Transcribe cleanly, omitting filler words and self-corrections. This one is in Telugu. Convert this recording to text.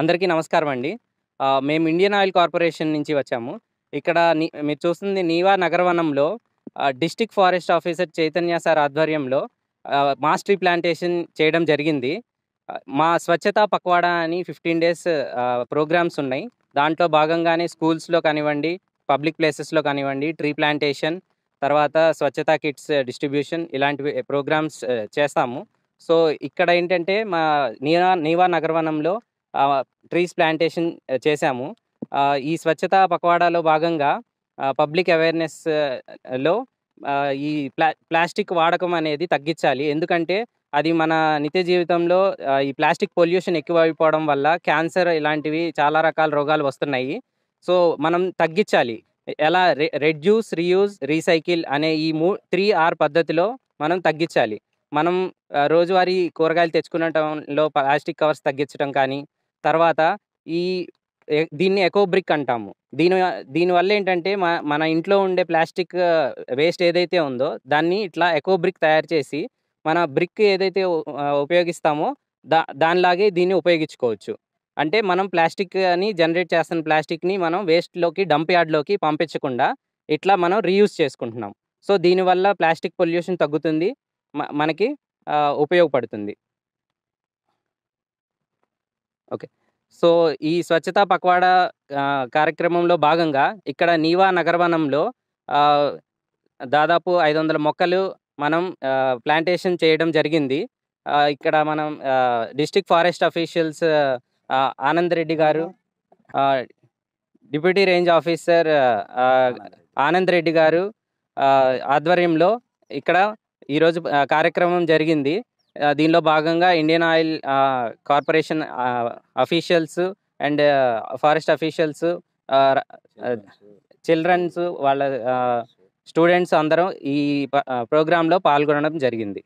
అందరికీ నమస్కారం అండి. మేము ఇండియన్ ఆయిల్ కార్పొరేషన్ నుంచి వచ్చాము. ఇక్కడ మీరు చూస్తుంది నీవా నగరవనంలో district forest officer Chaitanya sir ఆధ్వర్యంలో మాస్ ట్రీ ప్లాంటేషన్ చేయడం జరిగింది. మా స్వచ్ఛతా పక్వాడా అని 15 డేస్ ప్రోగ్రామ్స్ ఉన్నాయి. దాంట్లో భాగంగానే స్కూల్స్‌లో కానివ్వండి, పబ్లిక్ ప్లేసెస్‌లో కానివ్వండి, ట్రీ ప్లాంటేషన్, తర్వాత స్వచ్ఛతా కిట్స్ డిస్ట్రిబ్యూషన్ ఇలాంటివి ప్రోగ్రామ్స్ చేస్తాము. సో, ఇక్కడ ఏంటంటే మా నీవా నగరవనంలో ట్రీస్ ప్లాంటేషన్ చేశాము. ఈ స్వచ్ఛతా పక్వాడాలో భాగంగా పబ్లిక్ అవేర్‌నెస్ లో ఈ ప్లాస్టిక్ వాడకం అనేది తగ్గించాలి. ఎందుకంటే అది మన నిత్య జీవితంలో ఈ ప్లాస్టిక్ పొల్యూషన్ ఎక్కువైపోవడం వల్ల క్యాన్సర్ ఇలాంటివి చాలా రకాల రోగాలు వస్తున్నాయి. సో, మనం తగ్గించాలి. ఎలా రెడ్యూస్, రీయూజ్, రీసైకిల్ అనే ఈ 3R పద్ధతిలో మనం తగ్గించాలి. మనం రోజువారీ కూరగాయలు తెచ్చుకునటంలో ప్లాస్టిక్ కవర్స్ తగ్గించడం కానీ, తర్వాత ఈ దీన్ని ఎకో బ్రిక్ అంటాము. దీనివల్ల ఏంటంటే మన ఇంట్లో ఉండే ప్లాస్టిక్ వేస్ట్ ఏదైతే ఉందో దాన్ని ఇట్లా ఎకో బ్రిక్ తయారు చేసి మన బ్రిక్ ఏదైతే ఉపయోగిస్తామో దానిలాగే దీన్ని ఉపయోగించుకోవచ్చు. అంటే మనం ప్లాస్టిక్ అని జనరేట్ చేస్తున్న ప్లాస్టిక్‌ని మనం వేస్ట్‌లోకి డంప్ యార్డ్‌లోకి పంపించకుండా ఇట్లా మనం రీయూజ్ చేసుకుంటున్నాం. సో, దీనివల్ల ప్లాస్టిక్ పొల్యూషన్ తగ్గుతుంది. మనకి ఉపయోగపడుతుంది. ఓకే. సో, ఈ స్వచ్ఛతా పక్వాడా కార్యక్రమంలో భాగంగా ఇక్కడ నీవా నగరవనంలో దాదాపు 500 మొక్కలు మనం ప్లాంటేషన్ చేయడం జరిగింది. ఇక్కడ మనం district forest officials Anand Reddy గారు, deputy range officer Anand Reddy గారు ఆధ్వర్యంలో ఇక్కడ ఈరోజు కార్యక్రమం జరిగింది. దీనిలో భాగంగా Indian oil corporation officials and forest officials, childrens వాళ్ళ స్టూడెంట్స్ అందరం ఈ ప్రోగ్రాంలో పాల్గొనడం జరిగింది.